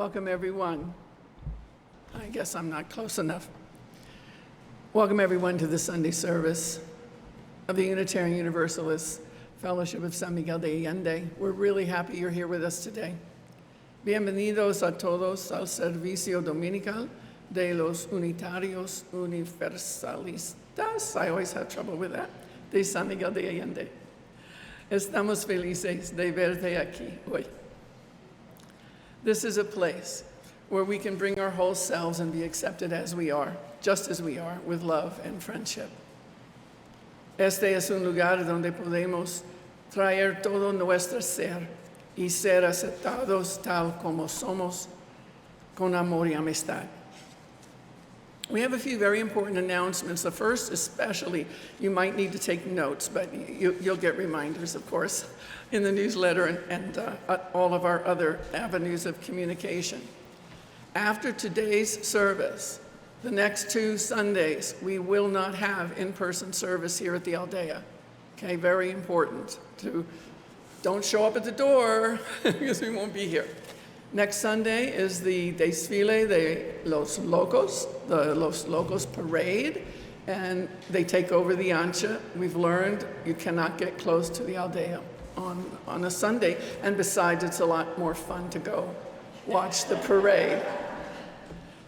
Welcome, everyone. I guess I'm not close enough. Welcome, everyone, to the Sunday service of the Unitarian Universalist Fellowship of San Miguel de Allende. We're really happy you're here with us today. Bienvenidos a todos al servicio dominical de los Unitarios Universalistas. I always have trouble with that. De San Miguel de Allende. Estamos felices de verte aquí hoy. This is a place where we can bring our whole selves and be accepted as we are, just as we are, with love and friendship. Este es un lugar donde podemos traer todo nuestro ser y ser aceptados tal como somos, con amor y amistad. We have a few very important announcements. The first, especially, you might need to take notes, but you'll get reminders, of course, in the newsletter and all of our other avenues of communication. After today's service, the next 2 Sundays, we will not have in-person service here at the Aldea. Okay, very important. Don't show up at the door because we won't be here. Next Sunday is the Desfile de los Locos, the Los Locos Parade, and they take over the Ancha. We've learned you cannot get close to the Aldea on a Sunday, and besides, it's a lot more fun to go watch the parade.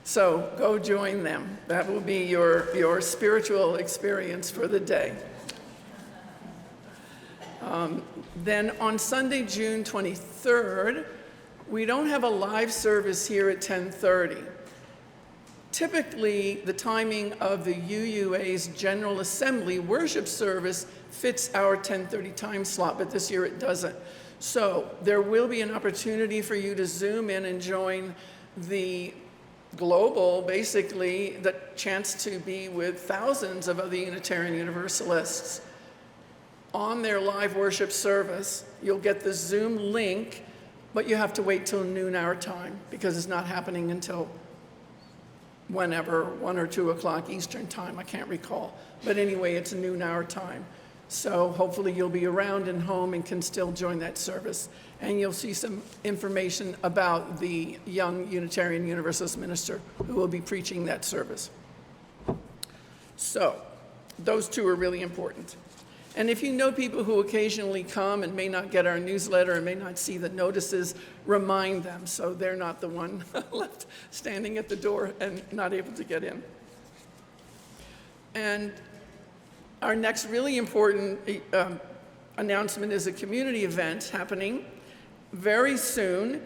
So go join them. That will be your spiritual experience for the day. Then on Sunday, June 23rd, we don't have a live service here at 10:30. Typically, the timing of the UUA's General Assembly worship service fits our 10:30 time slot, but this year it doesn't. So there will be an opportunity for you to Zoom in and join the global, basically, the chance to be with thousands of other Unitarian Universalists on their live worship service. You'll get the Zoom link, but you have to wait till noon our time because it's not happening until whenever, 1 or 2 o'clock Eastern time, I can't recall. But anyway, it's noon our time. So hopefully you'll be around and home and can still join that service. And you'll see some information about the young Unitarian Universalist minister who will be preaching that service. So those 2 are really important. And if you know people who occasionally come and may not get our newsletter and may not see the notices, remind them so they're not the one left standing at the door and not able to get in. And our next really important announcement is a community event happening very soon.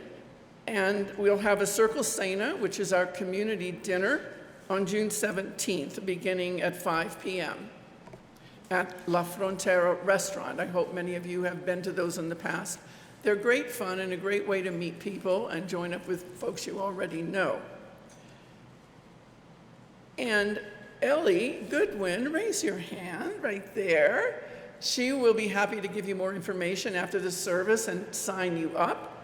And we'll have a Circle Cena, which is our community dinner, on June 17th, beginning at 5 p.m. at La Frontera restaurant. I hope many of you have been to those in the past. They're great fun and a great way to meet people and join up with folks you already know. And Ellie Goodwin, raise your hand right there. She will be happy to give you more information after the service and sign you up.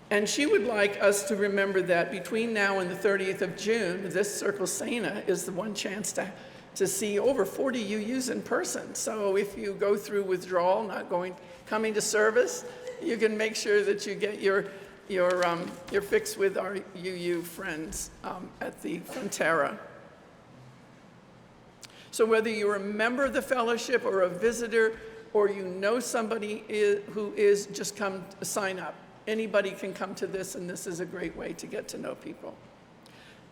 And she would like us to remember that between now and the 30th of June, this Circle Cena is the one chance to see over 40 UUs in person. So if you go through withdrawal, coming to service, you can make sure that you get your fix with our UU friends at the Frontera. So whether you're a member of the fellowship or a visitor, or you know somebody who is, just come sign up. Anybody can come to this, and this is a great way to get to know people.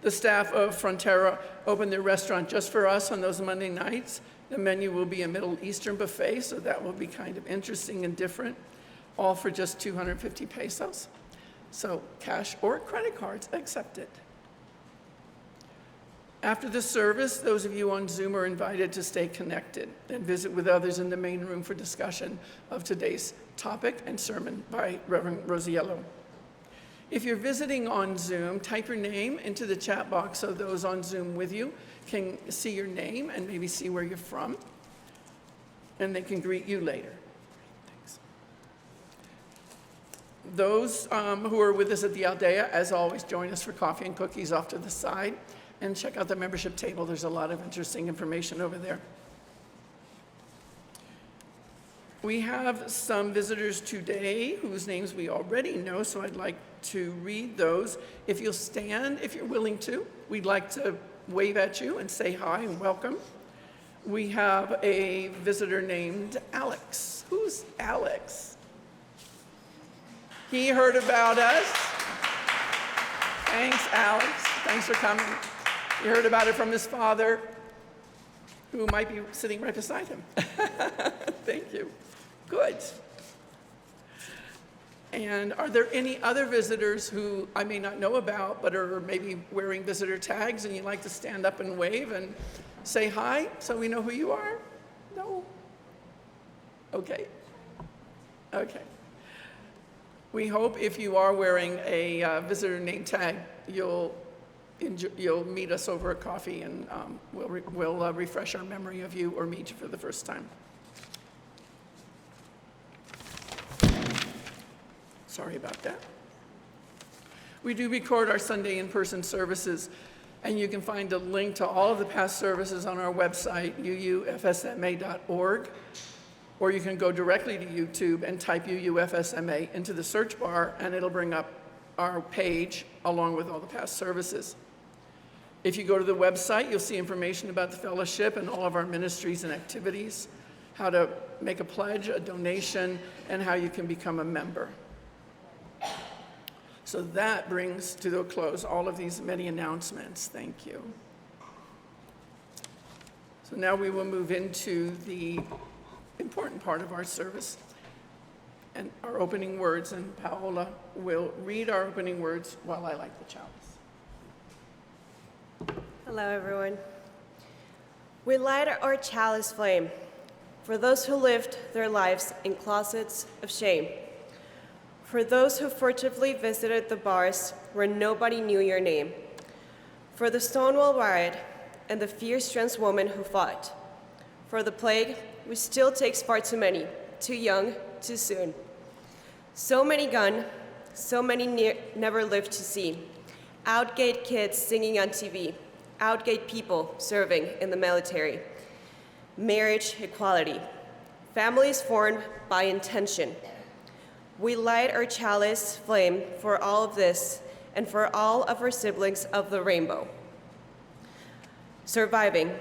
The staff of Frontera opened their restaurant just for us on those Monday nights. The menu will be a Middle Eastern buffet, so that will be kind of interesting and different, all for just 250 pesos. So cash or credit cards accepted. After the service, those of you on Zoom are invited to stay connected and visit with others in the main room for discussion of today's topic and sermon by Reverend Rosiello. If you're visiting on Zoom, type your name into the chat box so those on Zoom with you can see your name and maybe see where you're from, and they can greet you later. Thanks. Those who are with us at the Aldea, as always, join us for coffee and cookies off to the side, and check out the membership table. There's a lot of interesting information over there. We have some visitors today whose names we already know, so I'd like to read those. If you'll stand, if you're willing to, we'd like to wave at you and say hi and welcome. We have a visitor named Alex. Who's Alex? He heard about us. Thanks, Alex. Thanks for coming. He heard about it from his father, who might be sitting right beside him. Thank you. Good. And are there any other visitors who I may not know about, but are maybe wearing visitor tags and you'd like to stand up and wave and say hi so we know who you are? No? Okay. Okay. We hope if you are wearing a visitor name tag, you'll meet us over a coffee and we'll refresh our memory of you or meet you for the first time. Sorry about that. We do record our Sunday in-person services, and you can find a link to all of the past services on our website, UUFSMA.org, or you can go directly to YouTube and type UUFSMA into the search bar, and it'll bring up our page along with all the past services. If you go to the website, you'll see information about the fellowship and all of our ministries and activities, how to make a pledge, a donation, and how you can become a member. So that brings to a close all of these many announcements. Thank you. So now we will move into the important part of our service and our opening words, and Paula will read our opening words while I light the chalice. Hello, everyone. We light our chalice flame for those who lived their lives in closets of shame, for those who furtively visited the bars where nobody knew your name, for the Stonewall riot and the fierce trans woman who fought, for the plague which still takes far too many, too young, too soon. So many gone, so many never lived to see. Outgate kids singing on TV, outgate people serving in the military. Marriage equality, families formed by intention. We light our chalice flame for all of this and for all of our siblings of the rainbow. Surviving,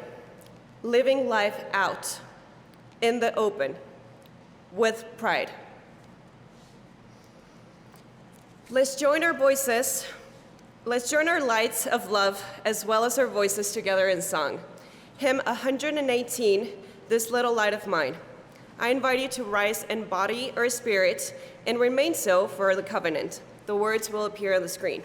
living life out in the open with pride. Let's join our voices, let's join our lights of love as well as our voices together in song. Hymn 118, This Little Light of Mine. I invite you to rise in body or spirit and remain so for the covenant. The words will appear on the screen.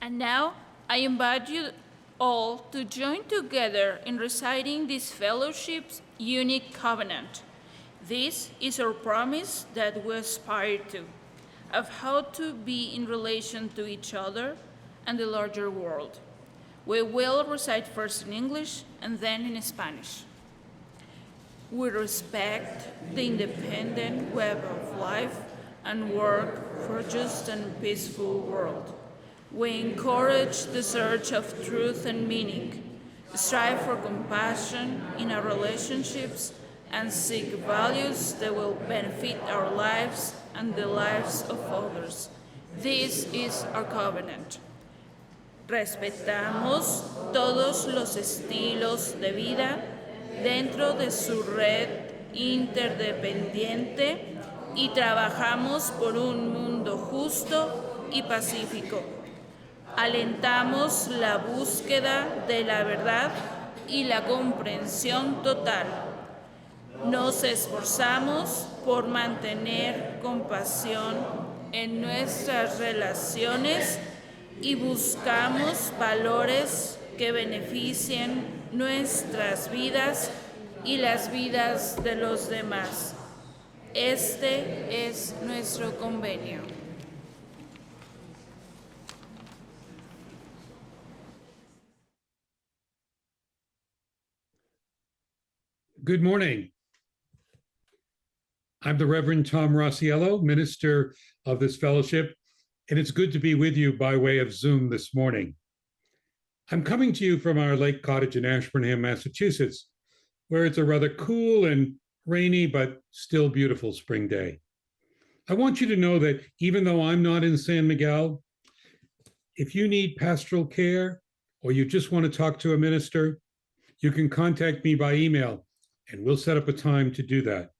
And now I invite you all to join together in reciting this fellowship's unique covenant. This is our promise that we aspire to, of how to be in relation to each other and the larger world. We will recite first in English and then in Spanish. We respect the independent web of life and work for a just and peaceful world. We encourage the search of truth and meaning, strive for compassion in our relationships, and seek values that will benefit our lives and the lives of others. This is our covenant. Respetamos todos los estilos de vida dentro de su red interdependiente y trabajamos por un mundo justo y pacífico. Alentamos la búsqueda de la verdad y la comprensión total. Nos esforzamos por mantener compasión en nuestras relaciones y buscamos valores que beneficien nuestras vidas y las vidas de los demás. Este es nuestro convenio. Good morning. I'm the Reverend Tom Rosiello, minister of this fellowship, and it's good to be with you by way of Zoom this morning. I'm coming to you from our lake cottage in Ashburnham, Massachusetts, where it's a rather cool and rainy but still beautiful spring day. I want you to know that even though I'm not in San Miguel, if you need pastoral care or you just want to talk to a minister, you can contact me by email and we'll set up a time to do that.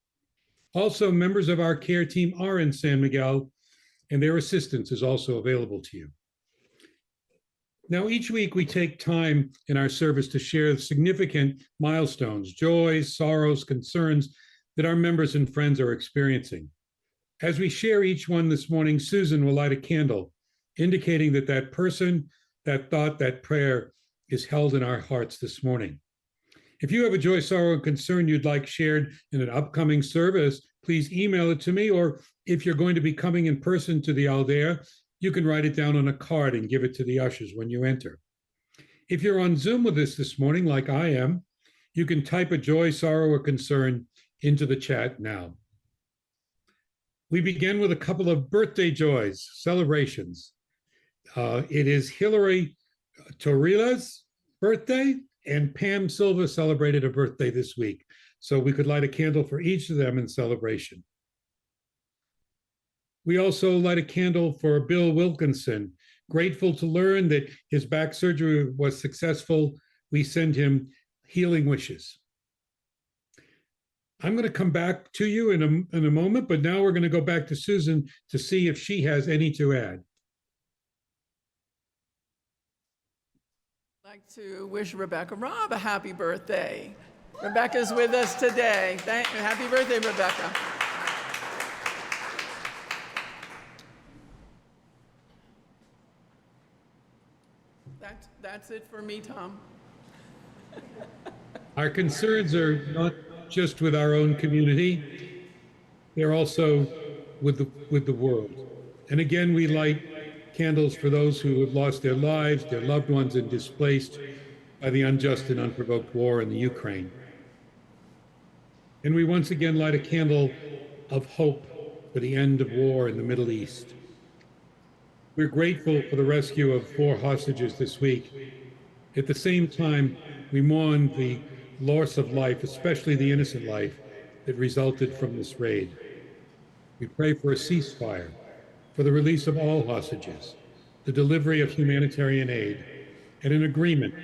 Also, members of our care team are in San Miguel, and their assistance is also available to you. Now, each week we take time in our service to share significant milestones, joys, sorrows, concerns that our members and friends are experiencing. As we share each one this morning, Susan will light a candle, indicating that that person, that thought, that prayer is held in our hearts this morning. If you have a joy, sorrow, and concern you'd like shared in an upcoming service, please email it to me, or if you're going to be coming in person to the Aldea, you can write it down on a card and give it to the ushers when you enter. If you're on Zoom with us this morning, like I am, you can type a joy, sorrow, or concern into the chat now. We begin with a couple of birthday joys, celebrations. It is Hillary Torrila's birthday, and Pam Silva celebrated a birthday this week. So we could light a candle for each of them in celebration. We also light a candle for Bill Wilkinson. Grateful to learn that his back surgery was successful. We send him healing wishes. I'm going to come back to you in a moment, but now we're going to go back to Susan to see if she has any to add. I'd like to wish Rebecca Robb a happy birthday. Rebecca's with us today. Happy birthday, Rebecca. That's it for me, Tom. Our concerns are not just with our own community, they're also with the world. And again, we light candles for those who have lost their lives, their loved ones, and displaced by the unjust and unprovoked war in the Ukraine. And we once again light a candle of hope for the end of war in the Middle East. We're grateful for the rescue of 4 hostages this week. At the same time, we mourn the loss of life, especially the innocent life that resulted from this raid. We pray for a ceasefire, for the release of all hostages, the delivery of humanitarian aid, and an agreement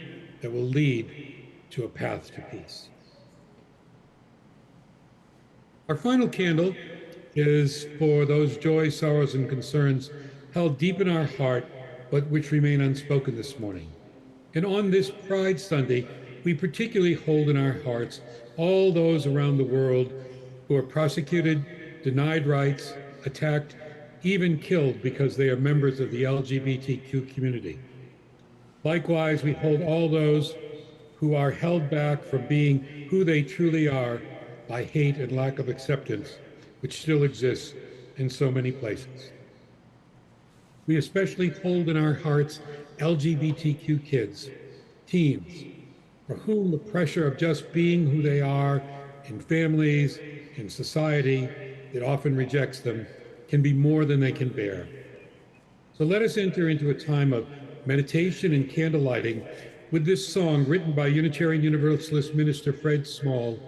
that will lead to a path to peace. Our final candle is for those joys, sorrows, and concerns held deep in our heart, but which remain unspoken this morning. And on this Pride Sunday, we particularly hold in our hearts all those around the world who are prosecuted, denied rights, attacked, even killed because they are members of the LGBTQ community. Likewise, we hold all those who are held back from being who they truly are by hate and lack of acceptance, which still exists in so many places. We especially hold in our hearts LGBTQ kids, teens, for whom the pressure of just being who they are in families, in society that often rejects them, can be more than they can bear. So let us enter into a time of meditation and candlelighting with this song written by Unitarian Universalist Minister Fred Small,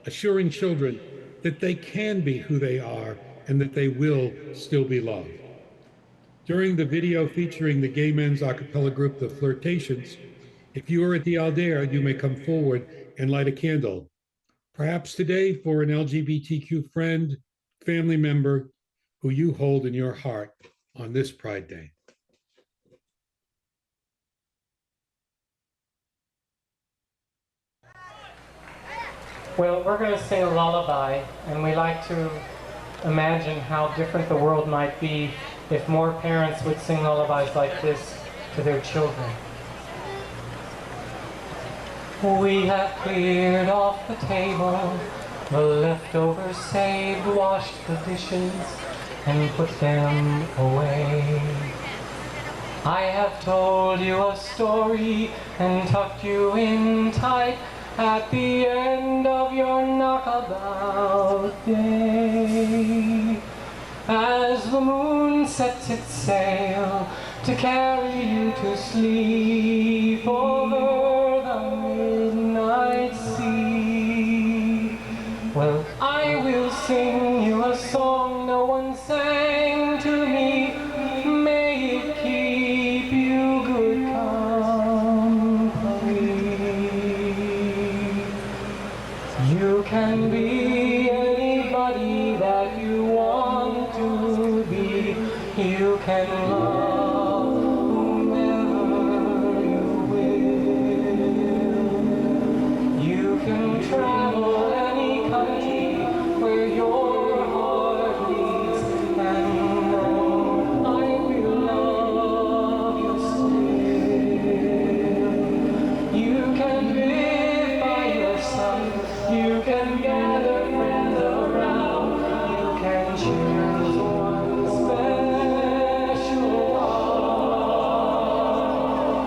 assuring children that they can be who they are and that they will still be loved. During the video featuring the gay men's a cappella group, The Flirtations, if you are at the altar, you may come forward and light a candle. Perhaps today for an LGBTQ friend, family member who you hold in your heart on this Pride Day. Well, we're going to sing a lullaby, and we like to imagine how different the world might be if more parents would sing lullabies like this to their children. We have cleared off the table, the leftovers saved, washed the dishes, and put them away. I have told you a story and tucked you in tight at the end of your knockabout day. As the moon sets its sail to carry you to sleep over the midnight sea, well, I will sing you a song no one sang to me. May it keep you good company. You can be anybody that you want to be. You can love whomever you will. You can travel any country where your heart leads, and know I will love you still. You can live by yourself. You can gather friends around. You can choose one special heart,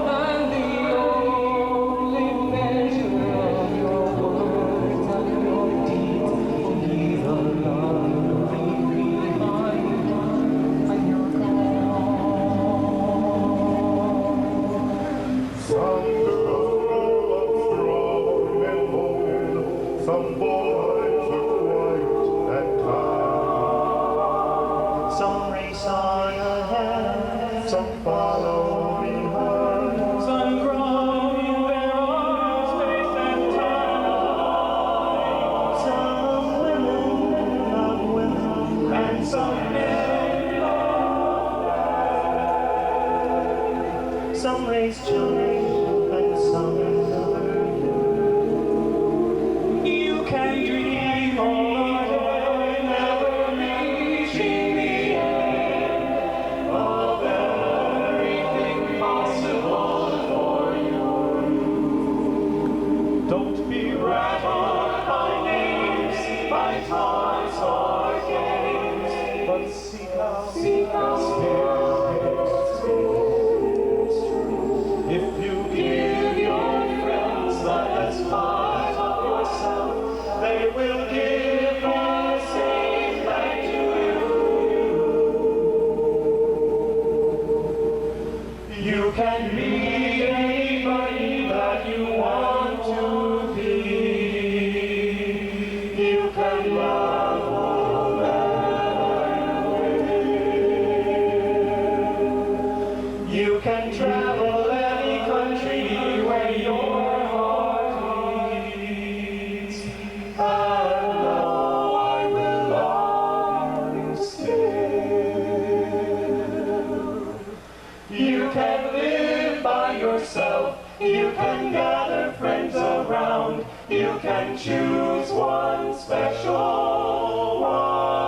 and the only measure of your words and your deeds will be the love you leave behind when you're gone. Some girls grow up strong and bold, some boys are quiet and kind. Some race on ahead, some follow behind, some grow in their own space and time. Some women love women, and some men love men. Some raise children, and some never do. You can dream all day, never reaching the end of everything possible for you. Don't be rabbled by names, by taunts or games, but seek out spirits true. If you give your friends the best part of yourself, they will give the same back to you. You can be anybody that you want to be. You can love whomever you will. You can travel any country where your heart leads, and know I will love you still. You can live by yourself, you can gather friends around, you can choose one special one,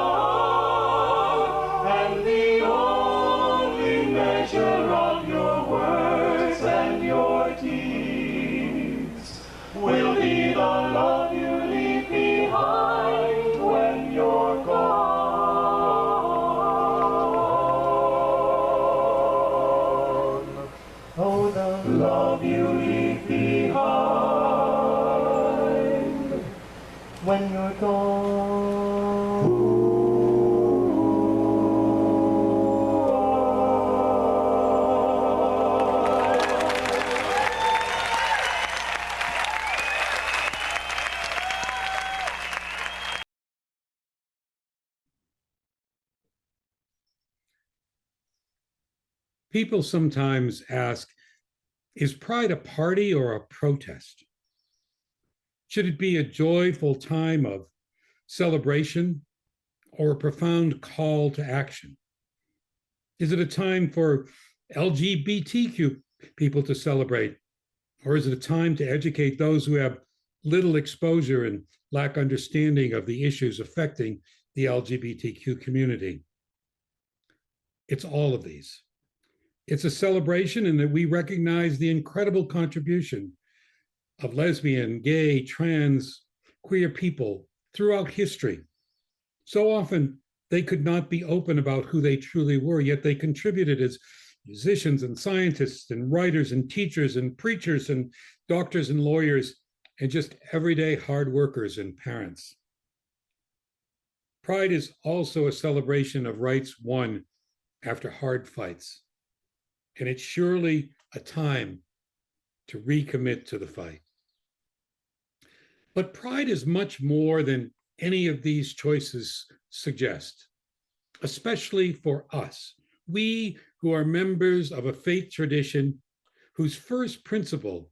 and the only measure of your words and your deeds will be the love you leave behind when you're gone. Oh, the love you leave behind when you're gone. People sometimes ask, is Pride a party or a protest? Should it be a joyful time of celebration or a profound call to action? Is it a time for LGBTQ people to celebrate? Or is it a time to educate those who have little exposure and lack understanding of the issues affecting the LGBTQ community? It's all of these. It's a celebration in that we recognize the incredible contribution of lesbian, gay, trans, queer people throughout history. So often they could not be open about who they truly were, yet they contributed as musicians and scientists and writers and teachers and preachers and doctors and lawyers and just everyday hard workers and parents. Pride is also a celebration of rights won after hard fights, and it's surely a time to recommit to the fight. But pride is much more than any of these choices suggest, especially for us, we who are members of a faith tradition whose first principle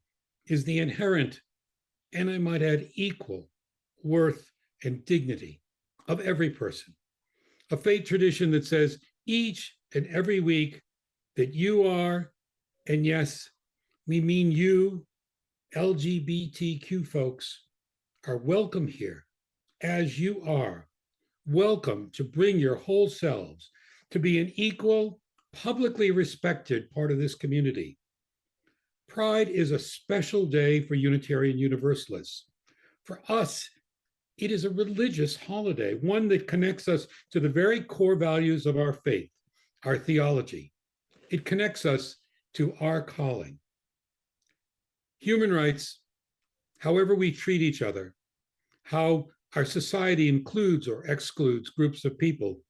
is the inherent, and I might add equal, worth and dignity of every person. A faith tradition that says each and every week that you are, and yes, we mean you, LGBTQ folks, are welcome here as you are, welcome to bring your whole selves to be an equal, publicly respected part of this community. Pride is a special day for Unitarian Universalists. For us, it is a religious holiday, one that connects us to the very core values of our faith, our theology. It connects us to our calling. Human rights, however we treat each other, how our society includes or excludes groups of people,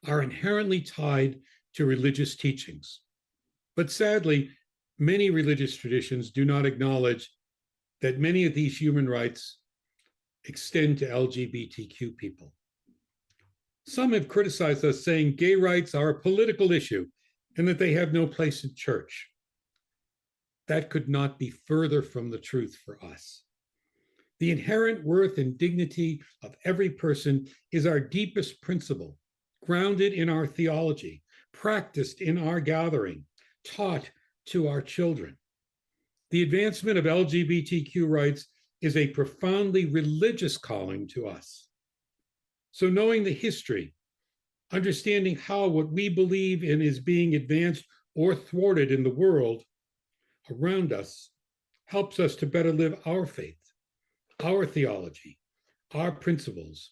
are inherently tied to religious teachings. But sadly, many religious traditions do not acknowledge that many of these human rights extend to LGBTQ people. Some have criticized us, saying gay rights are a political issue and that they have no place in church. That could not be further from the truth for us. The inherent worth and dignity of every person is our deepest principle, grounded in our theology, practiced in our gathering, taught to our children. The advancement of LGBTQ rights is a profoundly religious calling to us. So knowing the history, understanding how what we believe in is being advanced or thwarted in the world around us helps us to better live our faith, our theology, our principles,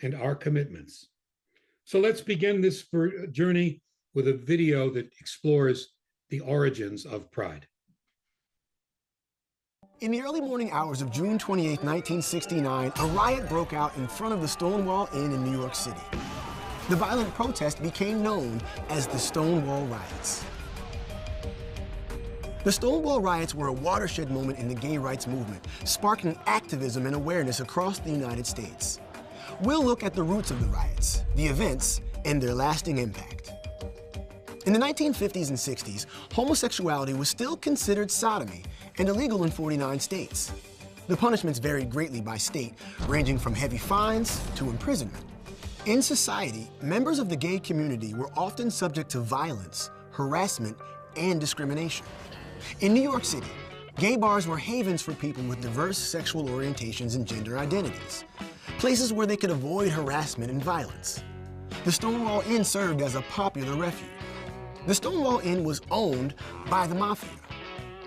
and our commitments. So let's begin this journey with a video that explores the origins of pride. In the early morning hours of June 28, 1969, a riot broke out in front of the Stonewall Inn in New York City. The violent protest became known as the Stonewall Riots. The Stonewall Riots were a watershed moment in the gay rights movement, sparking activism and awareness across the United States. We'll look at the roots of the riots, the events, and their lasting impact. In the 1950s and 60s, homosexuality was still considered sodomy and illegal in 49 states. The punishments varied greatly by state, ranging from heavy fines to imprisonment. In society, members of the gay community were often subject to violence, harassment, and discrimination. In New York City, gay bars were havens for people with diverse sexual orientations and gender identities, places where they could avoid harassment and violence. The Stonewall Inn served as a popular refuge. The Stonewall Inn was owned by the mafia.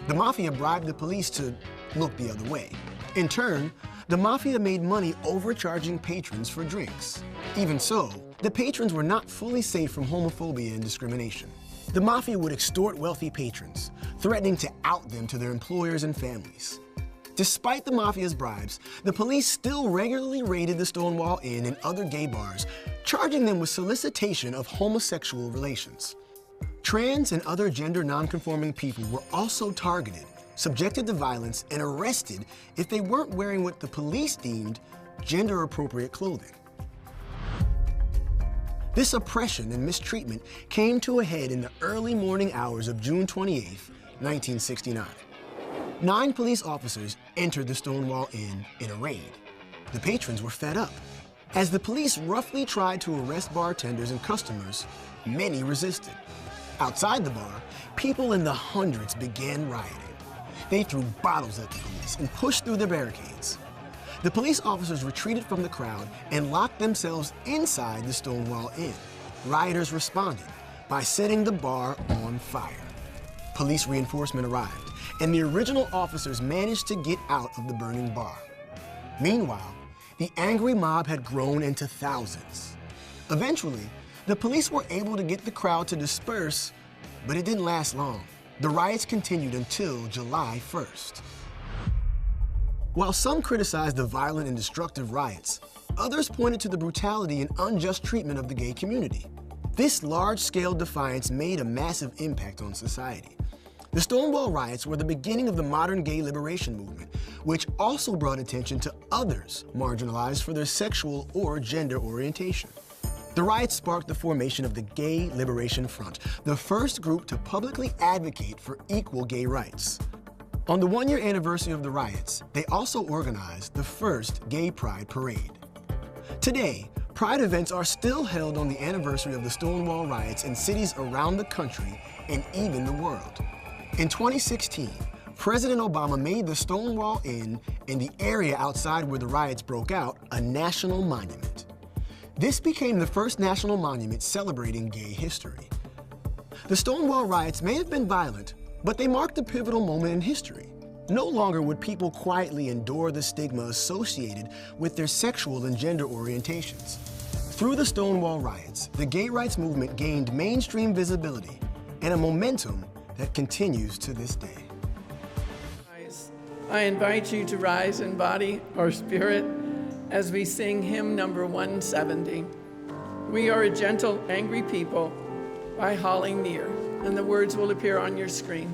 The mafia bribed the police to look the other way. In turn, the mafia made money overcharging patrons for drinks. Even so, the patrons were not fully safe from homophobia and discrimination. The mafia would extort wealthy patrons, threatening to out them to their employers and families. Despite the mafia's bribes, the police still regularly raided the Stonewall Inn and other gay bars, charging them with solicitation of homosexual relations. Trans and other gender nonconforming people were also targeted, subjected to violence, and arrested if they weren't wearing what the police deemed gender-appropriate clothing. This oppression and mistreatment came to a head in the early morning hours of June 28, 1969. 9 police officers entered the Stonewall Inn in a raid. The patrons were fed up. As the police roughly tried to arrest bartenders and customers, many resisted. Outside the bar, people in the hundreds began rioting. They threw bottles at the police and pushed through the barricades. The police officers retreated from the crowd and locked themselves inside the Stonewall Inn. Rioters responded by setting the bar on fire. Police reinforcement arrived, and the original officers managed to get out of the burning bar. Meanwhile, the angry mob had grown into thousands. Eventually, the police were able to get the crowd to disperse, but it didn't last long. The riots continued until July 1st. While some criticized the violent and destructive riots, others pointed to the brutality and unjust treatment of the gay community. This large-scale defiance made a massive impact on society. The Stonewall riots were the beginning of the modern gay liberation movement, which also brought attention to others marginalized for their sexual or gender orientation. The riots sparked the formation of the Gay Liberation Front, the first group to publicly advocate for equal gay rights. On the 1-year anniversary of the riots, they also organized the first Gay Pride Parade. Today, Pride events are still held on the anniversary of the Stonewall riots in cities around the country and even the world. In 2016, President Obama made the Stonewall Inn and the area outside where the riots broke out a national monument. This became the first national monument celebrating gay history. The Stonewall riots may have been violent, but they marked a pivotal moment in history. No longer would people quietly endure the stigma associated with their sexual and gender orientations. Through the Stonewall riots, the gay rights movement gained mainstream visibility and a momentum that continues to this day. I invite you to rise in body or spirit as we sing hymn number 170. We are a gentle, angry people by Holly Near, and the words will appear on your screen.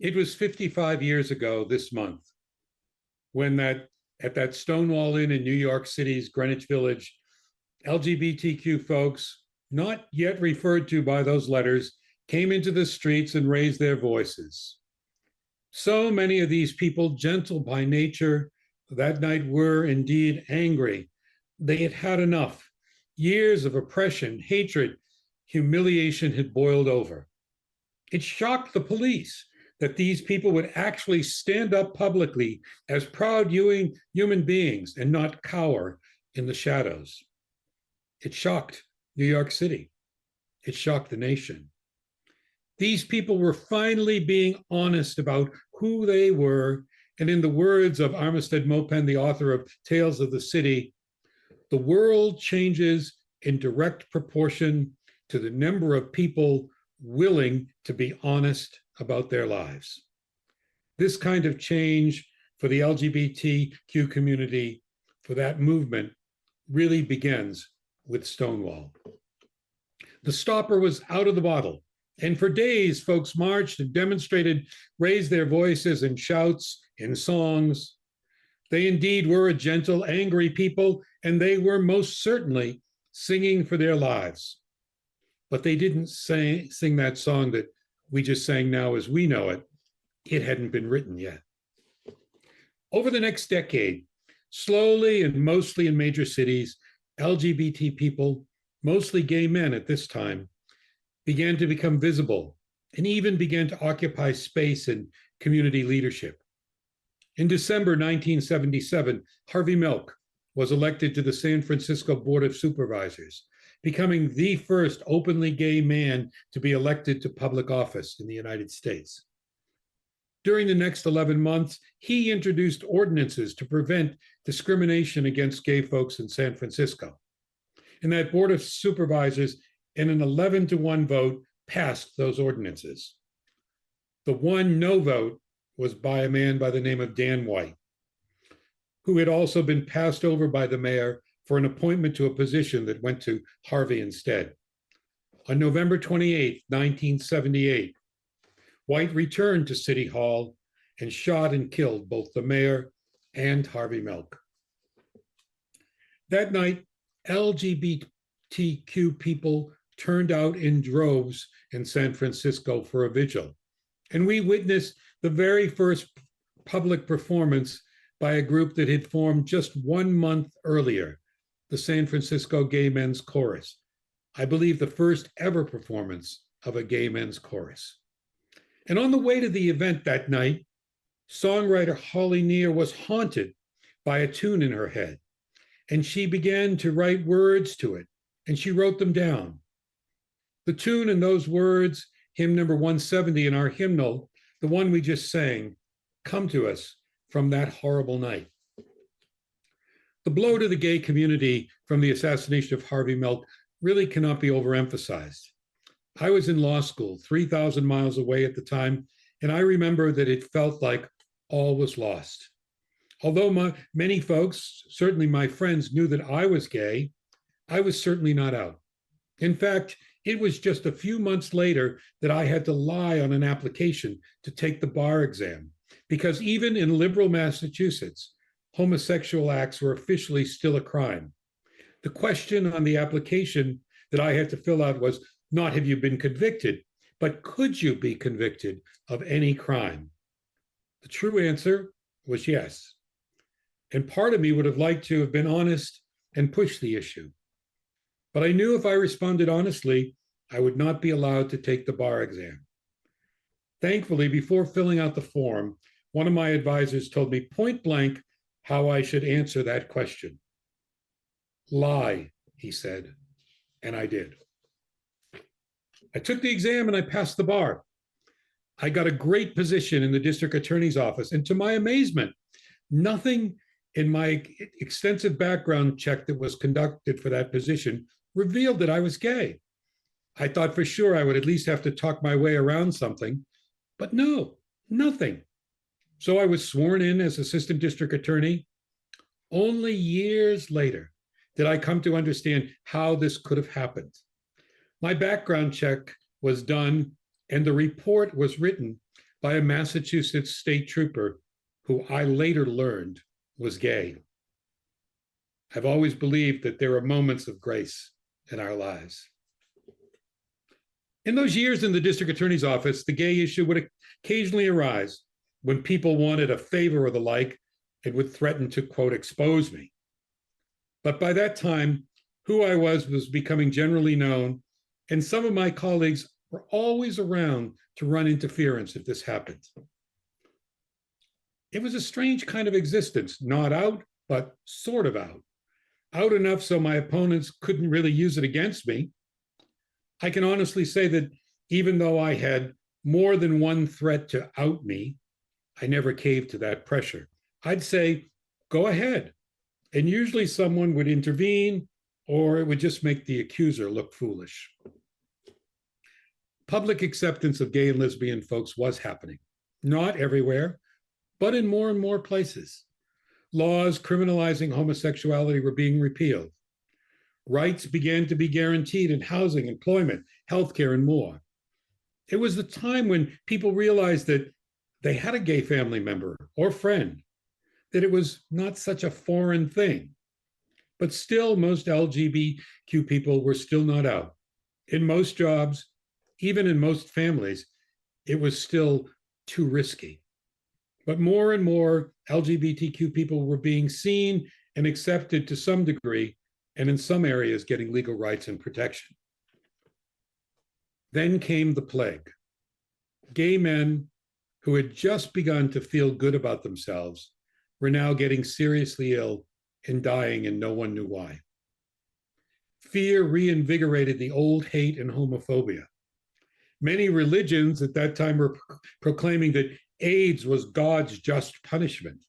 It was 55 years ago this month when at that Stonewall Inn in New York City's Greenwich Village, LGBTQ folks, not yet referred to by those letters, came into the streets and raised their voices. So many of these people, gentle by nature, that night were indeed angry. They had had enough. Years of oppression, hatred, humiliation had boiled over. It shocked the police that these people would actually stand up publicly as proud human beings and not cower in the shadows. It shocked New York City. It shocked the nation. These people were finally being honest about who they were, and in the words of Armistead Maupin, the author of Tales of the City, the world changes in direct proportion to the number of people willing to be honest about their lives. This kind of change for the LGBTQ community, for that movement, really begins with Stonewall. The stopper was out of the bottle, and for days, folks marched and demonstrated, raised their voices in shouts, in songs. They indeed were a gentle, angry people, and they were most certainly singing for their lives. But they didn't sing that song that we just sang now as we know it. It hadn't been written yet. Over the next decade, slowly and mostly in major cities, LGBT people, mostly gay men at this time, began to become visible and even began to occupy space in community leadership. In December 1977, Harvey Milk was elected to the San Francisco Board of Supervisors, becoming the first openly gay man to be elected to public office in the United States. During the next 11 months, he introduced ordinances to prevent discrimination against gay folks in San Francisco. And that Board of Supervisors, in an 11-to-1 vote, passed those ordinances. The one no vote was by a man by the name of Dan White, who had also been passed over by the mayor for an appointment to a position that went to Harvey instead. On November 28, 1978, White returned to City Hall and shot and killed both the mayor and Harvey Milk. That night, LGBTQ people turned out in droves in San Francisco for a vigil, and we witnessed the very first public performance by a group that had formed just 1 month earlier, the San Francisco Gay Men's Chorus. I believe the first ever performance of a gay men's chorus. And on the way to the event that night, songwriter Holly Near was haunted by a tune in her head, and she began to write words to it, and she wrote them down. The tune and those words, hymn number 170 in our hymnal, the one we just sang, come to us from that horrible night. The blow to the gay community from the assassination of Harvey Milk really cannot be overemphasized. I was in law school 3,000 miles away at the time, and I remember that it felt like all was lost. Although many folks, certainly my friends, knew that I was gay, I was certainly not out. In fact, it was just a few months later that I had to lie on an application to take the bar exam, because even in liberal Massachusetts, homosexual acts were officially still a crime. The question on the application that I had to fill out was not have you been convicted, but could you be convicted of any crime? The true answer was yes. And part of me would have liked to have been honest and pushed the issue. But I knew if I responded honestly, I would not be allowed to take the bar exam. Thankfully, before filling out the form, one of my advisors told me point blank how I should answer that question. Lie, he said, and I did. I took the exam and I passed the bar. I got a great position in the district attorney's office, and to my amazement, nothing in my extensive background check that was conducted for that position revealed that I was gay. I thought for sure I would at least have to talk my way around something, but no, nothing. So I was sworn in as assistant district attorney. Only years later did I come to understand how this could have happened. My background check was done and the report was written by a Massachusetts state trooper who I later learned was gay. I've always believed that there are moments of grace in our lives. In those years in the district attorney's office, the gay issue would occasionally arise when people wanted a favor or the like and would threaten to, quote, expose me. But by that time, who I was becoming generally known, and some of my colleagues were always around to run interference if this happened. It was a strange kind of existence, not out, but sort of out. Out enough so my opponents couldn't really use it against me. I can honestly say that even though I had more than one threat to out me, I never caved to that pressure. I'd say, go ahead. And usually someone would intervene, or it would just make the accuser look foolish. Public acceptance of gay and lesbian folks was happening. Not everywhere, but in more and more places. Laws criminalizing homosexuality were being repealed. Rights began to be guaranteed in housing, employment, healthcare, and more. It was the time when people realized that they had a gay family member or friend, that it was not such a foreign thing. But still, most LGBTQ people were still not out. In most jobs, even in most families, it was still too risky. But more and more LGBTQ people were being seen and accepted to some degree, and in some areas getting legal rights and protection. Then came the plague. Gay men who had just begun to feel good about themselves were now getting seriously ill and dying, and no one knew why. Fear reinvigorated the old hate and homophobia. Many religions at that time were proclaiming that AIDS was God's just punishment.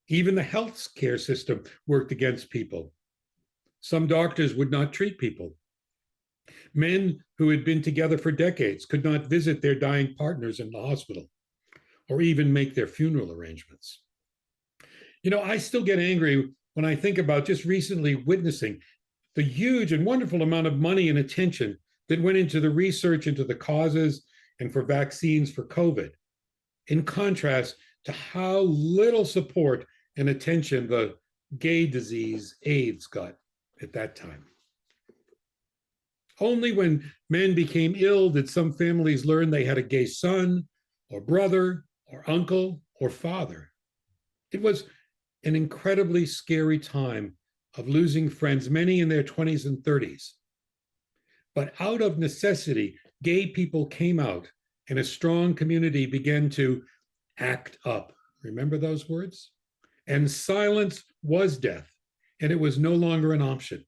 Even the health care system worked against people. Some doctors would not treat people. Men who had been together for decades could not visit their dying partners in the hospital or even make their funeral arrangements. You know, I still get angry when I think about just recently witnessing the huge and wonderful amount of money and attention that went into the research into the causes and for vaccines for COVID, in contrast to how little support and attention the gay disease AIDS got at that time. Only when men became ill did some families learn they had a gay son or brother or uncle or father. It was an incredibly scary time of losing friends, many in their 20s and 30s. But out of necessity, gay people came out and a strong community began to act up. Remember those words? And silence was death, and it was no longer an option.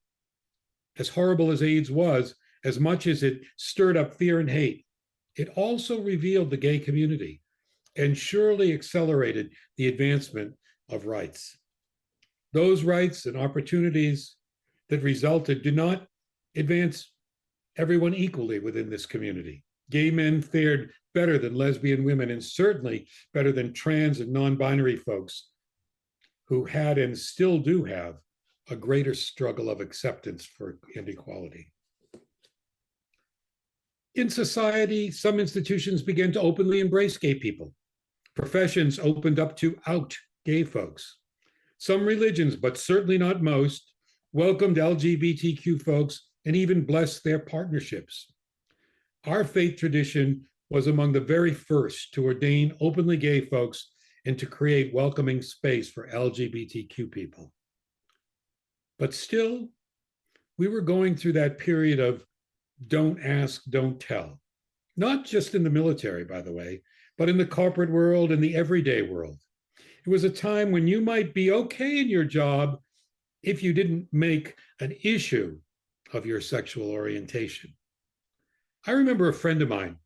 As horrible as AIDS was, as much as it stirred up fear and hate, it also revealed the gay community and surely accelerated the advancement of rights. Those rights and opportunities that resulted do not advance everyone equally within this community. Gay men fared better than lesbian women, and certainly better than trans and non-binary folks who had and still do have a greater struggle of acceptance for inequality. In society, some institutions began to openly embrace gay people. Professions opened up to out gay folks. Some religions, but certainly not most, welcomed LGBTQ folks and even blessed their partnerships. Our faith tradition was among the very first to ordain openly gay folks and to create welcoming space for LGBTQ people. But still, we were going through that period of don't ask, don't tell. Not just in the military, by the way, but in the corporate world and the everyday world. It was a time when you might be okay in your job if you didn't make an issue of your sexual orientation. I remember a friend of mine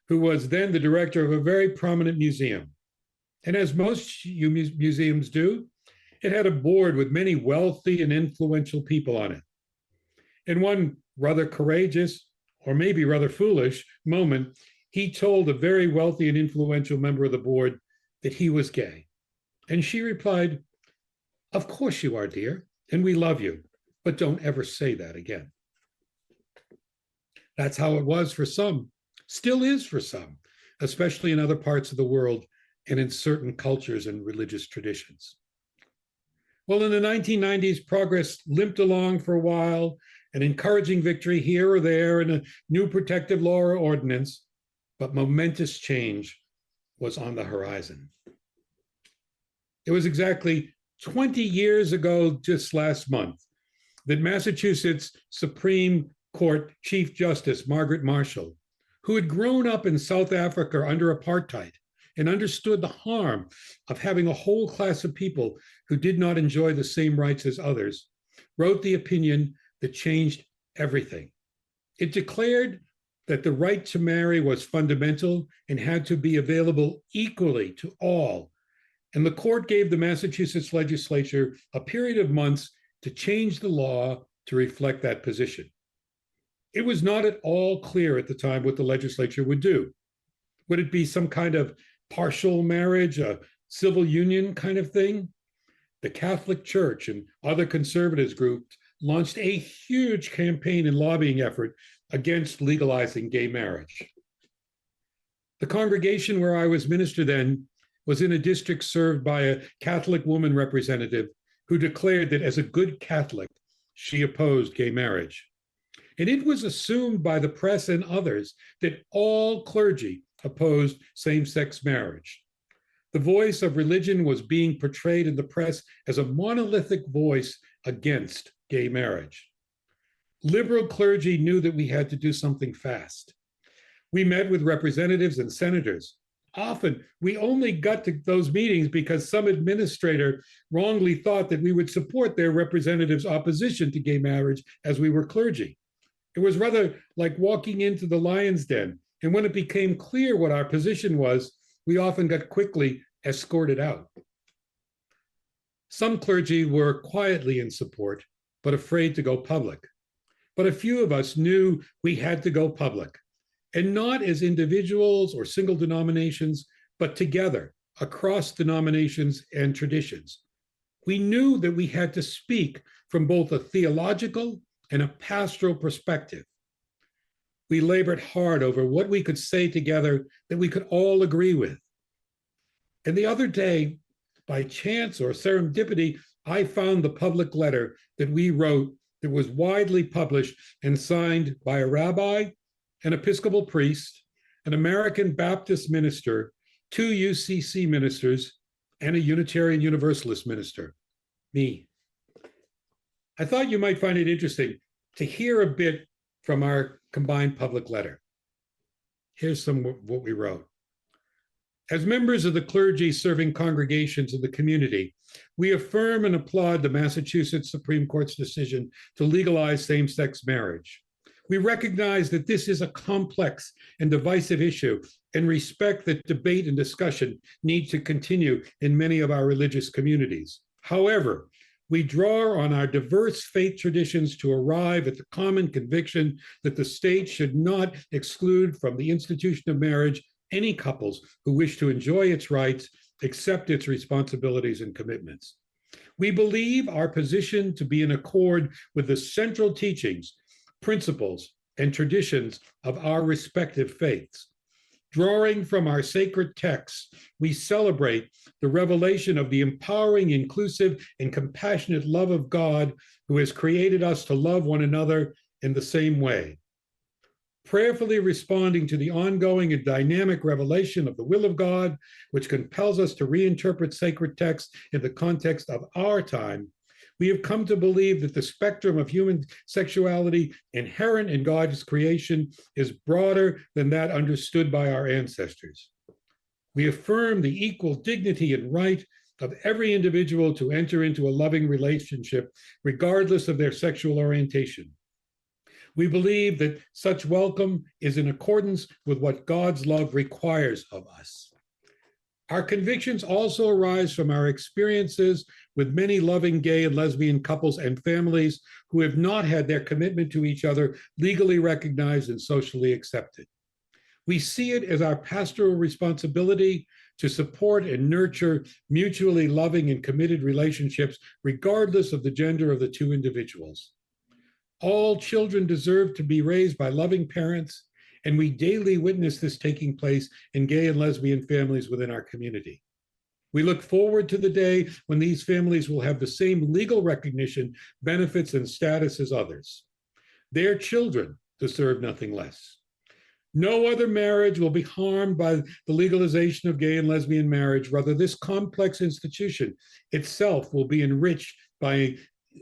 who was then the director of a very prominent museum. And as most museums do, it had a board with many wealthy and influential people on it. In one rather courageous, or maybe rather foolish moment, he told a very wealthy and influential member of the board that he was gay. And she replied, "Of course you are, dear, and we love you, but don't ever say that again." That's how it was for some, still is for some. especially in other parts of the world and in certain cultures and religious traditions. Well, in the 1990s, progress limped along for a while, an encouraging victory here or there in a new protective law or ordinance, but momentous change was on the horizon. It was exactly 20 years ago, just last month, that Massachusetts Supreme Court Chief Justice Margaret Marshall, who had grown up in South Africa under apartheid and understood the harm of having a whole class of people who did not enjoy the same rights as others, wrote the opinion that changed everything. It declared that the right to marry was fundamental and had to be available equally to all. And the court gave the Massachusetts legislature a period of months to change the law to reflect that position. It was not at all clear at the time what the legislature would do. Would it be some kind of partial marriage, a civil union kind of thing? The Catholic Church and other conservatives groups launched a huge campaign and lobbying effort against legalizing gay marriage. The congregation where I was minister then was in a district served by a Catholic woman representative who declared that as a good Catholic, she opposed gay marriage. And it was assumed by the press and others that all clergy opposed same-sex marriage. The voice of religion was being portrayed in the press as a monolithic voice against gay marriage. Liberal clergy knew that we had to do something fast. We met with representatives and senators. Often, we only got to those meetings because some administrator wrongly thought that we would support their representatives' opposition to gay marriage as we were clergy. It was rather like walking into the lion's den, and when it became clear what our position was, we often got quickly escorted out. Some clergy were quietly in support, but afraid to go public. But a few of us knew we had to go public, and not as individuals or single denominations, but together across denominations and traditions. We knew that we had to speak from both a theological and a pastoral perspective. We labored hard over what we could say together that we could all agree with. And the other day, by chance or serendipity, I found the public letter that we wrote that was widely published and signed by a rabbi, an Episcopal priest, an American Baptist minister, 2 UCC ministers, and a Unitarian Universalist minister, me. I thought you might find it interesting to hear a bit from our combined public letter. Here's some of what we wrote. As members of the clergy serving congregations in the community, we affirm and applaud the Massachusetts Supreme Court's decision to legalize same-sex marriage. We recognize that this is a complex and divisive issue and respect that debate and discussion need to continue in many of our religious communities. However, we draw on our diverse faith traditions to arrive at the common conviction that the state should not exclude from the institution of marriage any couples who wish to enjoy its rights, accept its responsibilities and commitments. We believe our position to be in accord with the central teachings, principles, and traditions of our respective faiths. Drawing from our sacred texts, we celebrate the revelation of the empowering, inclusive, and compassionate love of God who has created us to love one another in the same way. Prayerfully responding to the ongoing and dynamic revelation of the will of God, which compels us to reinterpret sacred texts in the context of our time, we have come to believe that the spectrum of human sexuality inherent in God's creation is broader than that understood by our ancestors. We affirm the equal dignity and right of every individual to enter into a loving relationship, regardless of their sexual orientation. We believe that such welcome is in accordance with what God's love requires of us. Our convictions also arise from our experiences with many loving gay and lesbian couples and families who have not had their commitment to each other legally recognized and socially accepted. We see it as our pastoral responsibility to support and nurture mutually loving and committed relationships, regardless of the gender of the two individuals. All children deserve to be raised by loving parents, and we daily witness this taking place in gay and lesbian families within our community. We look forward to the day when these families will have the same legal recognition, benefits, and status as others. Their children deserve nothing less. No other marriage will be harmed by the legalization of gay and lesbian marriage. Rather, this complex institution itself will be enriched by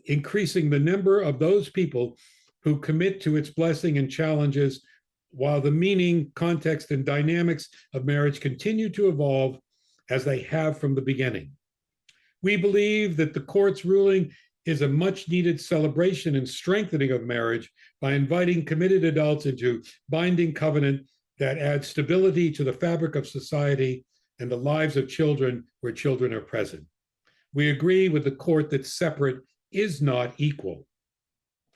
increasing the number of those people who commit to its blessing and challenges, while the meaning, context, and dynamics of marriage continue to evolve as they have from the beginning. We believe that the court's ruling is a much needed celebration and strengthening of marriage by inviting committed adults into binding covenant that adds stability to the fabric of society and the lives of children where children are present. We agree with the court that separate is not equal.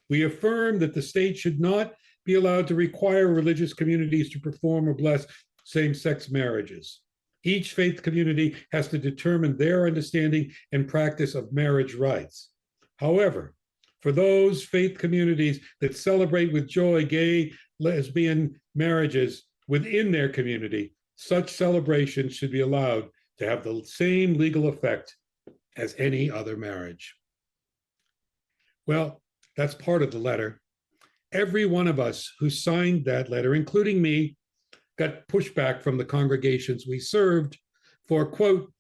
We affirm that the state should not be allowed to require religious communities to perform or bless same-sex marriages. Each faith community has to determine their understanding and practice of marriage rights. However, for those faith communities that celebrate with joy gay, lesbian marriages within their community, such celebrations should be allowed to have the same legal effect as any other marriage. Well, that's part of the letter. Every one of us who signed that letter, including me, got pushback from the congregations we served for, quote,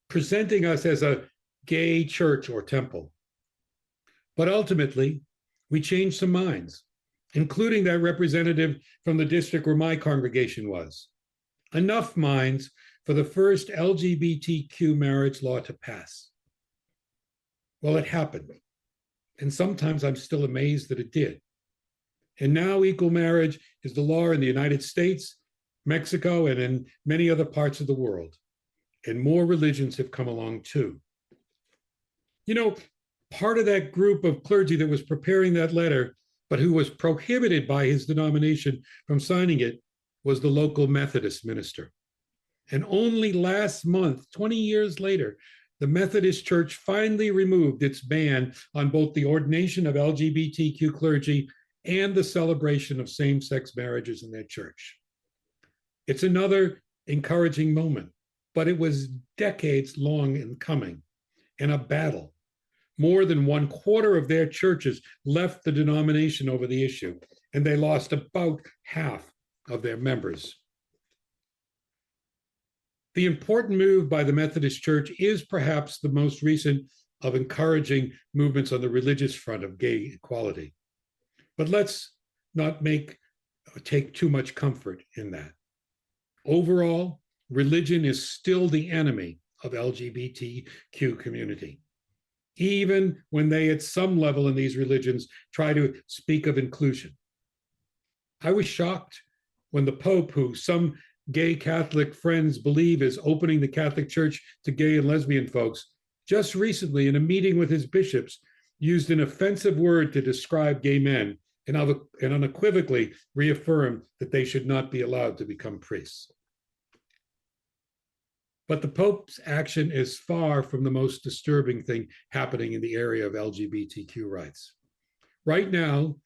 presenting us as a gay church or temple. But ultimately, we changed some minds, including that representative from the district where my congregation was. Enough minds for the first LGBTQ marriage law to pass. Well, it happened. And sometimes I'm still amazed that it did. And now equal marriage is the law in the United States, Mexico, and in many other parts of the world. And more religions have come along too. You know, part of that group of clergy that was preparing that letter, but who was prohibited by his denomination from signing it, was the local Methodist minister. And only last month, 20 years later, the Methodist Church finally removed its ban on both the ordination of LGBTQ clergy and the celebration of same-sex marriages in their church. It's another encouraging moment, but it was decades long in coming and a battle. More than 1/4 of their churches left the denomination over the issue, and they lost about half of their members. The important move by the Methodist Church is perhaps the most recent of encouraging movements on the religious front of gay equality. But let's not take too much comfort in that. Overall, religion is still the enemy of LGBTQ community, even when they, at some level in these religions, try to speak of inclusion. I was shocked when the Pope, who some gay Catholic friends believe is opening the Catholic Church to gay and lesbian folks, just recently in a meeting with his bishops, used an offensive word to describe gay men and unequivocally reaffirmed that they should not be allowed to become priests. But the Pope's action is far from the most disturbing thing happening in the area of LGBTQ rights. Right now,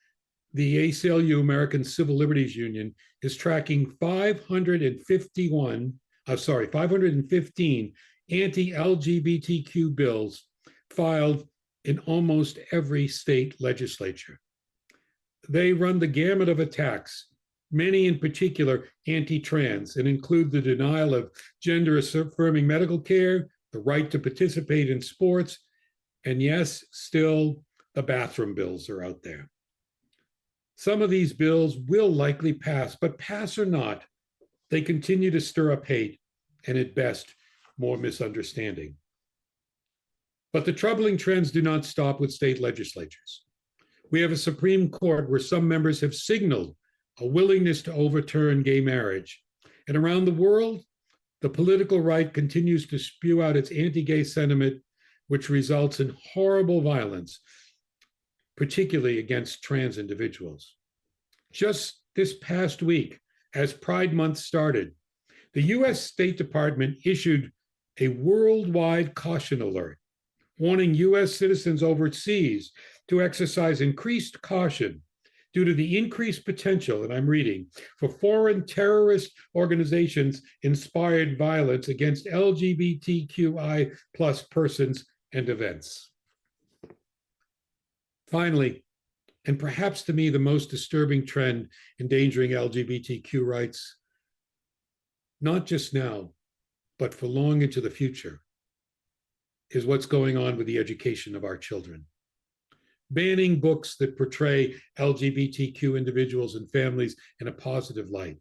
the ACLU, American Civil Liberties Union, is tracking 515 anti-LGBTQ bills filed in almost every state legislature. They run the gamut of attacks, many in particular anti-trans, and include the denial of gender-affirming medical care, the right to participate in sports, and yes, still, the bathroom bills are out there. Some of these bills will likely pass, but pass or not, they continue to stir up hate and at best, more misunderstanding. But the troubling trends do not stop with state legislatures. We have a Supreme Court where some members have signaled a willingness to overturn gay marriage. And around the world, the political right continues to spew out its anti-gay sentiment, which results in horrible violence, particularly against trans individuals. Just this past week, as Pride Month started, the US State Department issued a worldwide caution alert, warning US citizens overseas to exercise increased caution due to the increased potential, and I'm reading, for foreign terrorist organizations inspired violence against LGBTQI plus persons and events. Finally, and perhaps to me the most disturbing trend endangering LGBTQ rights, not just now, but for long into the future, is what's going on with the education of our children. Banning books that portray LGBTQ individuals and families in a positive light,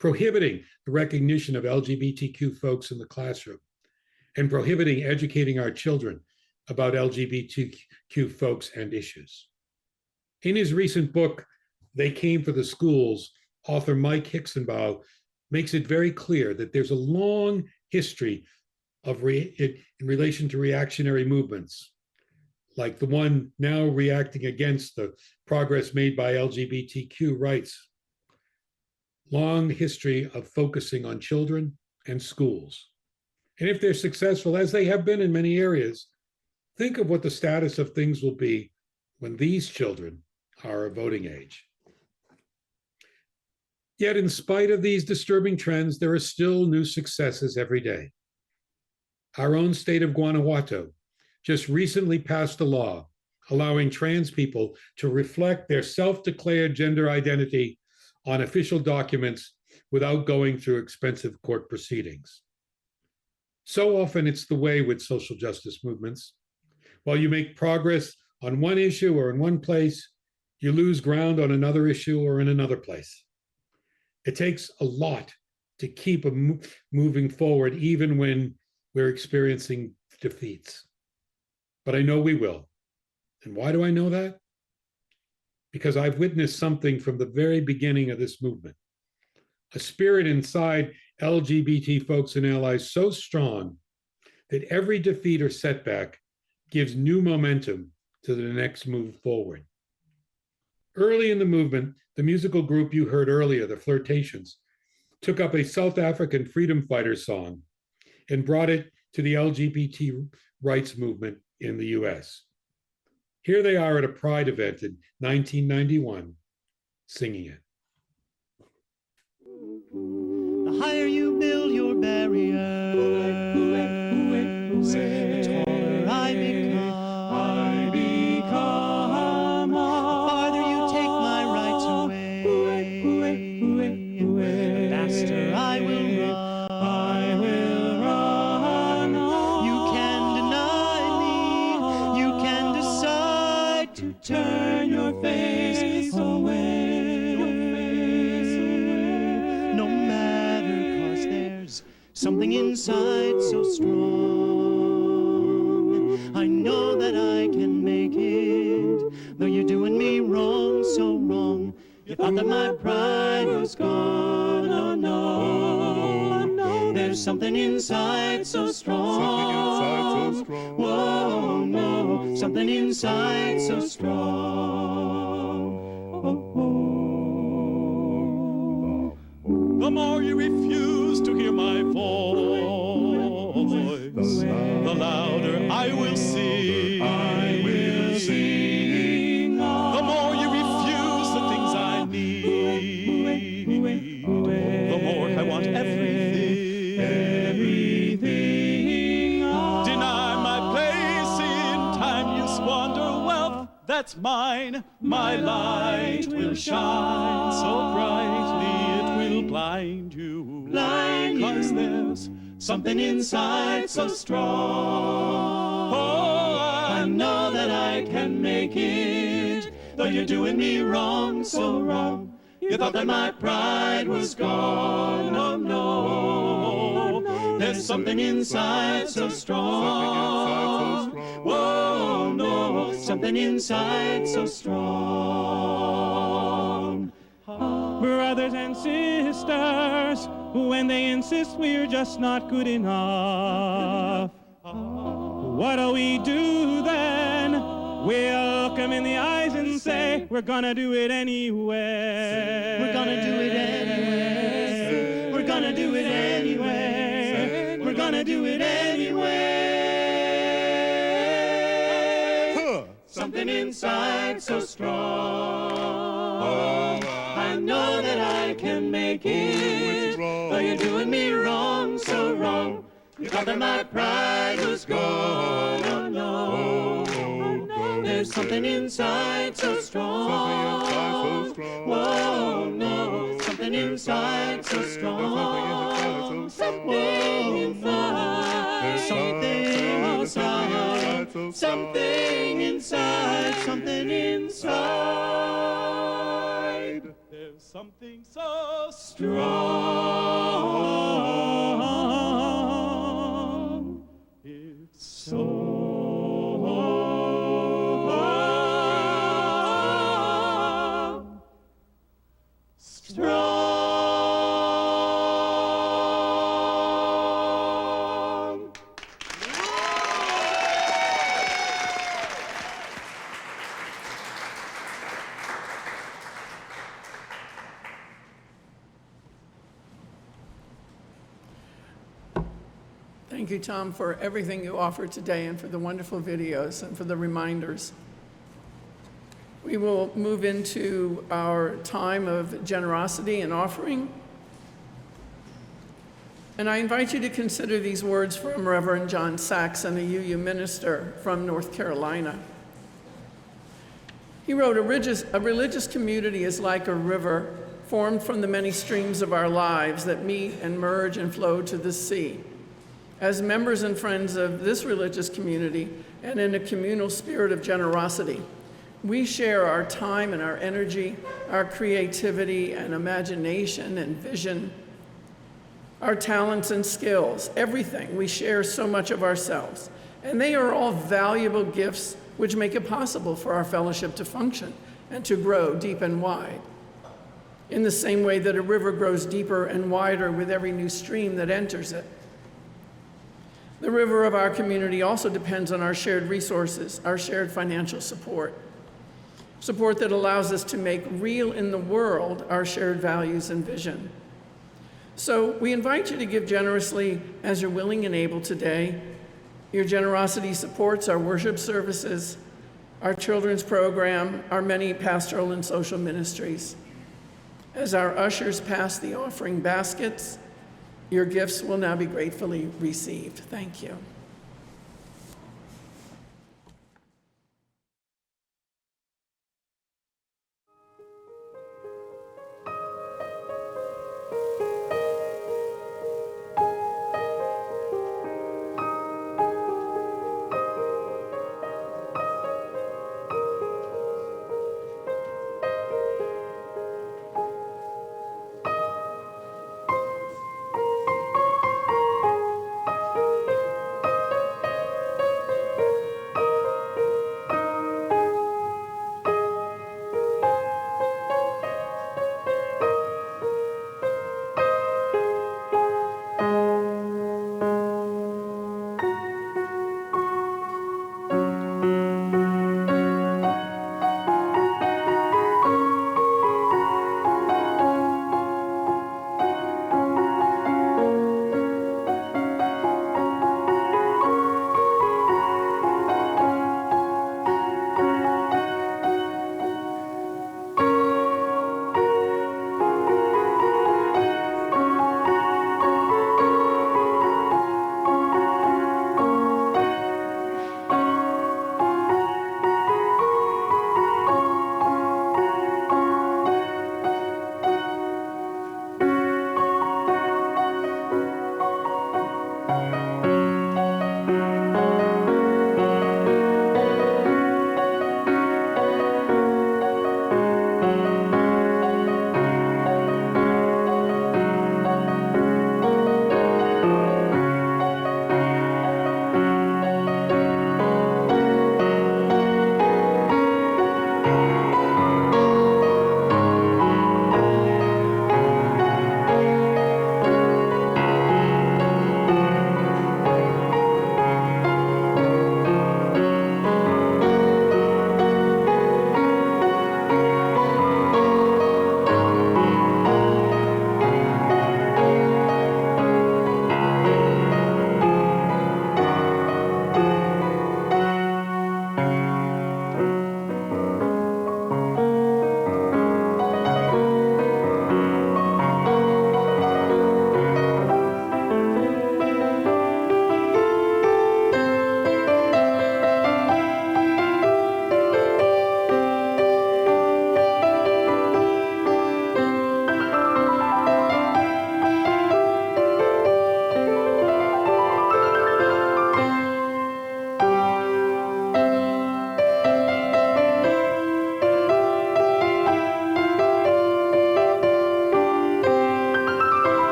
prohibiting the recognition of LGBTQ folks in the classroom, and prohibiting educating our children about LGBTQ folks and issues. In his recent book, They Came for the Schools, author Mike Hixenbaugh makes it very clear that there's a long history of in relation to reactionary movements, like the one now reacting against the progress made by LGBTQ rights. Long history of focusing on children and schools. And if they're successful, as they have been in many areas, think of what the status of things will be when these children are of voting age. Yet in spite of these disturbing trends, there are still new successes every day. Our own state of Guanajuato just recently passed a law allowing trans people to reflect their self-declared gender identity on official documents without going through expensive court proceedings. So often it's the way with social justice movements. While you make progress on one issue or in one place, you lose ground on another issue or in another place. It takes a lot to keep moving forward, even when we're experiencing defeats. But I know we will. And why do I know that? Because I've witnessed something from the very beginning of this movement. A spirit inside LGBT folks and allies so strong that every defeat or setback gives new momentum to the next move forward. Early in the movement, the musical group you heard earlier, the Flirtations, took up a South African freedom fighter song and brought it to the LGBT rights movement in the US. Here they are at a Pride event in 1991, singing it. The higher you build your barriers, the taller I become. The farther you take my rights away, the faster I will run. You can deny me, you can decide to turn your face away. Something inside so strong. I know that I can make it, though you're doing me wrong, so wrong. You thought that my pride was gone. Oh no, there's something inside so strong. Whoa, no, something inside so strong. The more you refuse to hear my voice, the louder I will sing. The more you refuse the things I need, the more I want everything. Deny my place in time, you squander wealth that's mine. My light will shine so brightly blind you, 'cause there's something inside so strong. Oh, I know that I can make it, though you're doing me wrong, so wrong. You thought that my pride was gone. Oh no, there's something inside so strong. Whoa, no, something inside so strong. Brothers and sisters, when they insist we're just not good enough, what do we do then? We'll look them in the eyes and say, we're gonna do it anyway. We're gonna do it anyway. We're gonna do it anyway. We're gonna do it anyway. Something inside so strong. know that I can make it. Though you're doing me wrong, so wrong. You thought that my pride was gone. Oh no, there's something inside so strong. Whoa, no, something inside so strong. Something inside, something inside, something inside, something inside. There's something so strong. It's so strong. Thank you, Tom, for everything you offered today and for the wonderful videos and for the reminders. We will move into our time of generosity and offering. And I invite you to consider these words from Reverend John Saxon, a UU minister from North Carolina. He wrote, a religious community is like a river formed from the many streams of our lives that meet and merge and flow to the sea. As members and friends of this religious community and in a communal spirit of generosity, we share our time and our energy, our creativity and imagination and vision, our talents and skills, everything. We share so much of ourselves. And they are all valuable gifts which make it possible for our fellowship to function and to grow deep and wide. In the same way that a river grows deeper and wider with every new stream that enters it. The river of our community also depends on our shared resources, our shared financial support that allows us to make real in the world our shared values and vision. So we invite you to give generously as you're willing and able today. Your generosity supports our worship services, our children's program, our many pastoral and social ministries. As our ushers pass the offering baskets, your gifts will now be gratefully received. Thank you.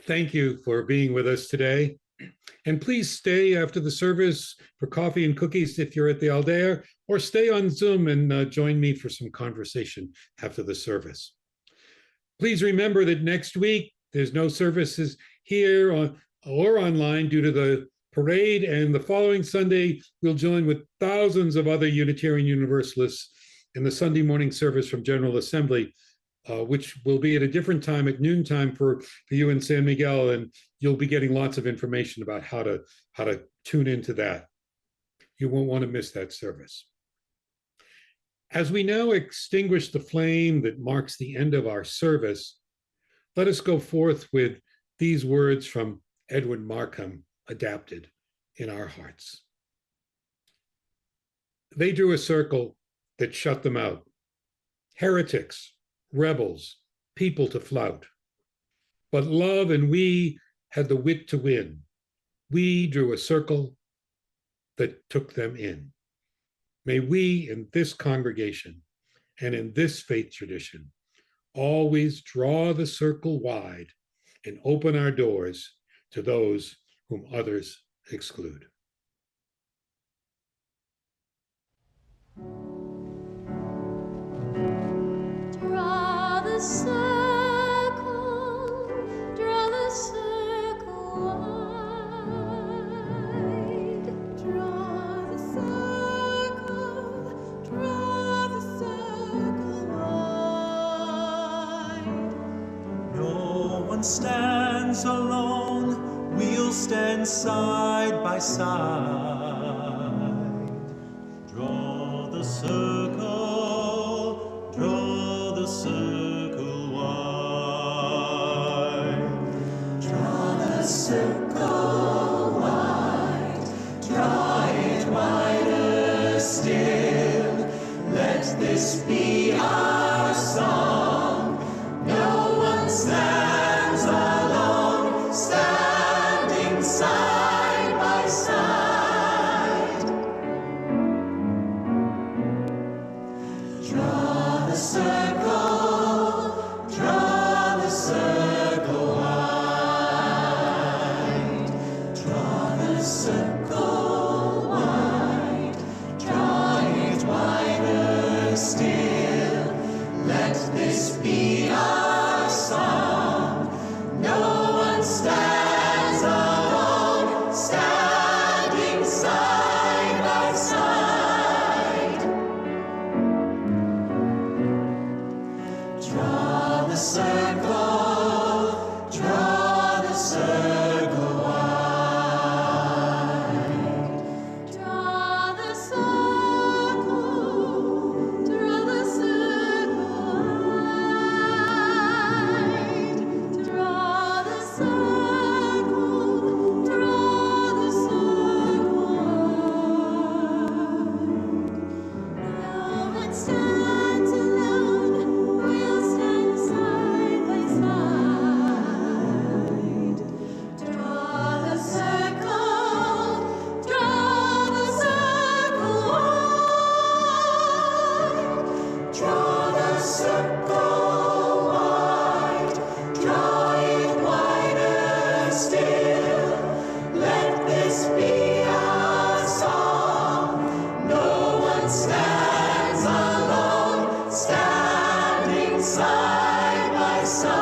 Thank you for being with us today. And please stay after the service for coffee and cookies if you're at the Aldea, or stay on Zoom and join me for some conversation after the service. Please remember that next week, there's no services here or online due to the parade, and the following Sunday, we'll join with thousands of other Unitarian Universalists in the Sunday morning service from General Assembly, which will be at a different time at noontime for you in San Miguel, and you'll be getting lots of information about how to tune into that. You won't want to miss that service. As we now extinguish the flame that marks the end of our service, let us go forth with these words from Edwin Markham, adapted in our hearts. They drew a circle that shut them out. Heretics, rebels, people to flout. But love and we had the wit to win. We drew a circle that took them in. May we in this congregation and in this faith tradition always draw the circle wide and open our doors to those whom others exclude. Draw the circle wide. Draw the circle wide. No one stands alone, we'll stand side by side. Draw the circle wide. Draw the circle wide, draw it wider still. Let this be our song. No one stands alone, standing side by side. Draw the circle wide. Draw the circle wide, draw it wider still. Let this be our song. No one stands alone, standing side by side. Draw the circle wide. Draw the circle wide. Draw the circle wide. No one stands alone, we'll stand side by side. Draw the circle wide. Draw the circle wide, draw it wider still. Let this be our song. No one stands alone, standing side by side.